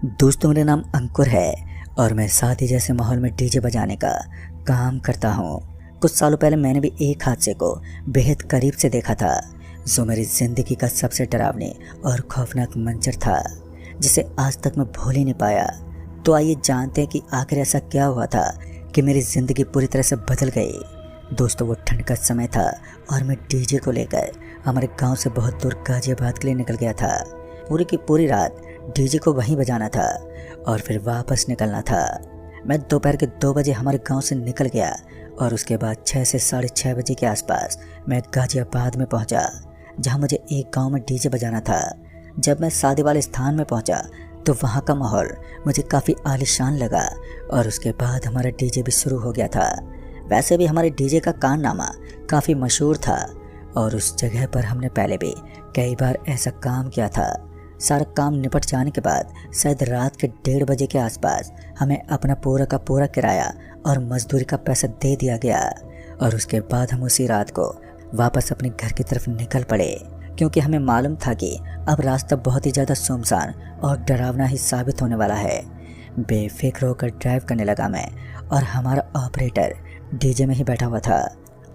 दोस्तों, मेरा नाम अंकुर है और मैं शादी जैसे माहौल में डीजे बजाने का काम करता हूँ। कुछ सालों पहले मैंने भी एक हादसे को बेहद करीब से देखा था, जो मेरी ज़िंदगी का सबसे डरावनी और खौफनाक मंजर था, जिसे आज तक मैं भूल ही नहीं पाया। तो आइए जानते हैं कि आखिर ऐसा क्या हुआ था कि मेरी ज़िंदगी पूरी तरह से बदल गई। दोस्तों, वो ठंड का समय था और मैं डीजे को लेकर हमारे गांव से बहुत दूर गाजियाबाद के लिए निकल गया था। पूरी की पूरी रात डीजे को वहीं बजाना था और फिर वापस निकलना था। मैं दोपहर के 2 बजे हमारे गांव से निकल गया और उसके बाद 6 से 6:30 बजे के आसपास मैं गाजियाबाद में पहुंचा, जहां मुझे एक गांव में डीजे बजाना था। जब मैं शादी वाले स्थान में पहुंचा तो वहां का माहौल मुझे काफ़ी आलीशान लगा और उसके बाद हमारा डीजे भी शुरू हो गया था। वैसे भी हमारे डीजे का कारनामा काफ़ी मशहूर था और उस जगह पर हमने पहले भी कई बार ऐसा काम किया था। सारा काम निपट जाने के बाद शायद रात के 1:30 बजे के आसपास हमें अपना पूरा का पूरा किराया और मजदूरी का पैसा दे दिया गया और उसके बाद हम उसी रात को वापस अपने घर की तरफ निकल पड़े, क्योंकि हमें मालूम था कि अब रास्ता बहुत ही ज़्यादा सुनसान और डरावना ही साबित होने वाला है। बेफिक्र होकर ड्राइव करने लगा मैं और हमारा ऑपरेटर डीजे में ही बैठा हुआ था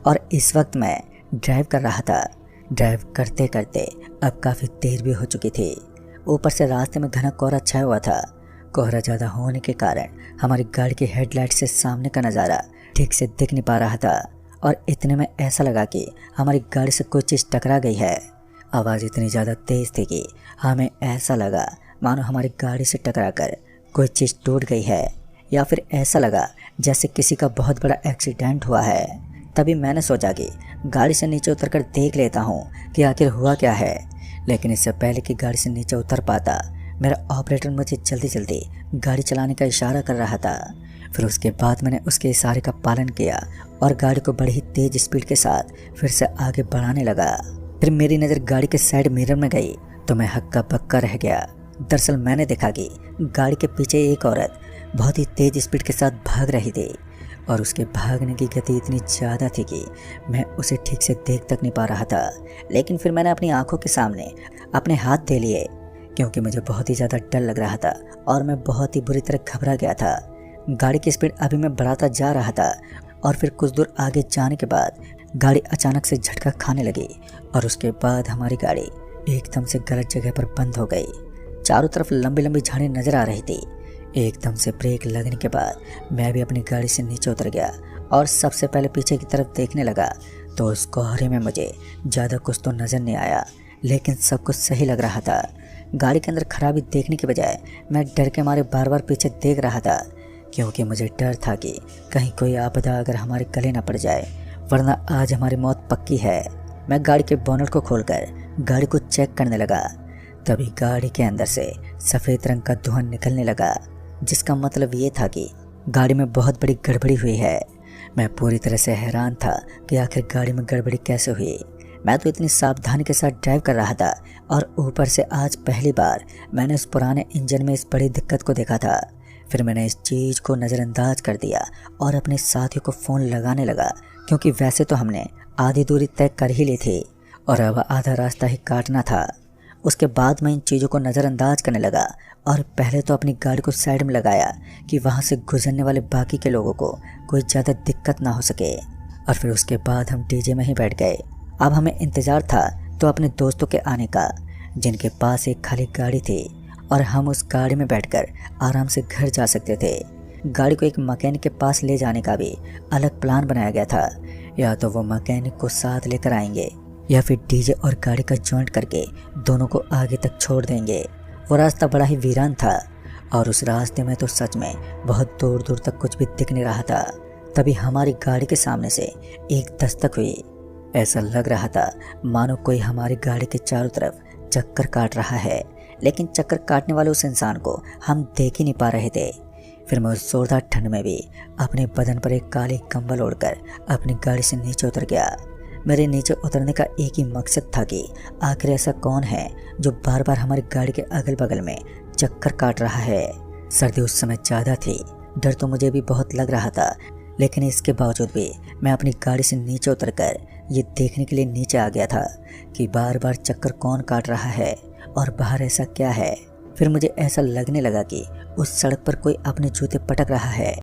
और इस वक्त मैं ड्राइव कर रहा था। ड्राइव करते करते अब काफ़ी देर भी हो चुकी थी। ऊपर से रास्ते में घना कोहरा छाया हुआ था। कोहरा ज़्यादा होने के कारण हमारी गाड़ी की हेडलाइट से सामने का नज़ारा ठीक से दिख नहीं पा रहा था और इतने में ऐसा लगा कि हमारी गाड़ी से कोई चीज़ टकरा गई है। आवाज़ इतनी ज़्यादा तेज़ थी कि हमें ऐसा लगा मानो हमारी गाड़ी से टकराकर कोई चीज़ टूट गई है, या फिर ऐसा लगा जैसे किसी का बहुत बड़ा एक्सीडेंट हुआ है। तभी मैंने सोचा कि गाड़ी से नीचे उतरकर देख लेता हूँ कि आखिर हुआ क्या है, लेकिन इससे पहले कि गाड़ी से नीचे उतर पाता, मेरा ऑपरेटर मुझे जल्दी जल्दी गाड़ी चलाने का इशारा कर रहा था। फिर उसके बाद मैंने उसके इशारे का पालन किया और गाड़ी को बड़ी ही तेज़ स्पीड के साथ फिर से आगे बढ़ाने लगा। फिर मेरी नज़र गाड़ी के साइड मिरर में गई तो मैं हक्का बक्का रह गया। दरअसल मैंने देखा कि गाड़ी के पीछे एक औरत बहुत ही तेज़ स्पीड के साथ भाग रही थी और उसके भागने की गति इतनी ज़्यादा थी कि मैं उसे ठीक से देख तक नहीं पा रहा था। लेकिन फिर मैंने अपनी आंखों के सामने अपने हाथ दे लिए, क्योंकि मुझे बहुत ही ज़्यादा डर लग रहा था और मैं बहुत ही बुरी तरह घबरा गया था। गाड़ी की स्पीड अभी मैं बढ़ाता जा रहा था और फिर कुछ दूर आगे जाने के बाद गाड़ी अचानक से झटका खाने लगी और उसके बाद हमारी गाड़ी एकदम से गलत जगह पर बंद हो गई। चारों तरफ लंबी लंबी झाड़ियाँ नज़र आ रही थी। एकदम से ब्रेक लगने के बाद मैं भी अपनी गाड़ी से नीचे उतर गया और सबसे पहले पीछे की तरफ देखने लगा तो उस कोहरे में मुझे ज़्यादा कुछ तो नज़र नहीं आया, लेकिन सब कुछ सही लग रहा था। गाड़ी के अंदर खराबी देखने के बजाय मैं डर के मारे बार बार पीछे देख रहा था, क्योंकि मुझे डर था कि कहीं कोई आपदा अगर हमारे गले न पड़ जाए, वरना आज हमारी मौत पक्की है। मैं गाड़ी के बोनट को खोलकर गाड़ी को चेक करने लगा। तभी गाड़ी के अंदर से सफ़ेद रंग का धुआं निकलने लगा, जिसका मतलब ये था कि गाड़ी में बहुत बड़ी गड़बड़ी हुई है। मैं पूरी तरह से हैरान था कि आखिर गाड़ी में गड़बड़ी कैसे हुई। मैं तो इतनी सावधानी के साथ ड्राइव कर रहा था और ऊपर से आज पहली बार मैंने उस पुराने इंजन में इस बड़ी दिक्कत को देखा था। फिर मैंने इस चीज़ को नज़रअंदाज कर दिया और अपने साथियों को फ़ोन लगाने लगा, क्योंकि वैसे तो हमने आधी दूरी तय कर ही ली थी और अब आधा रास्ता ही काटना था। उसके बाद मैं इन चीज़ों को नज़रअंदाज करने लगा और पहले तो अपनी गाड़ी को साइड में लगाया कि वहाँ से गुजरने वाले बाकी के लोगों को कोई ज़्यादा दिक्कत ना हो सके, और फिर उसके बाद हम डीजे में ही बैठ गए। अब हमें इंतज़ार था तो अपने दोस्तों के आने का, जिनके पास एक खाली गाड़ी थी और हम उस गाड़ी में बैठकर आराम से घर जा सकते थे। गाड़ी को एक मैकेनिक के पास ले जाने का भी अलग प्लान बनाया गया था। या तो वो मैकेनिक को साथ लेकर आएंगे या फिर डीजे और गाड़ी का जॉइंट करके दोनों को आगे तक छोड़ देंगे। वो रास्ता बड़ा ही वीरान था और उस रास्ते में तो सच में बहुत दूर दूर तक कुछ भी दिख नहीं रहा था। तभी हमारी गाड़ी के सामने से एक दस्तक हुई। ऐसा लग रहा था मानो कोई हमारी गाड़ी के चारों तरफ चक्कर काट रहा है, लेकिन चक्कर काटने वाले उस इंसान को हम देख ही नहीं पा रहे थे। फिर मैं उस जोरदार ठंड में भी अपने बदन पर एक काली कंबल ओढ़कर अपनी गाड़ी से नीचे उतर गया। मेरे नीचे उतरने का एक ही मकसद था कि आखिर ऐसा कौन है जो बार बार हमारी गाड़ी के अगल बगल में चक्कर काट रहा है। सर्दी उस समय ज़्यादा थी, डर तो मुझे भी बहुत लग रहा था, लेकिन इसके बावजूद भी मैं अपनी गाड़ी से नीचे उतरकर ये देखने के लिए नीचे आ गया था कि बार बार चक्कर कौन काट रहा है और बाहर ऐसा क्या है। फिर मुझे ऐसा लगने लगा कि उस सड़क पर कोई अपने जूते पटक रहा है।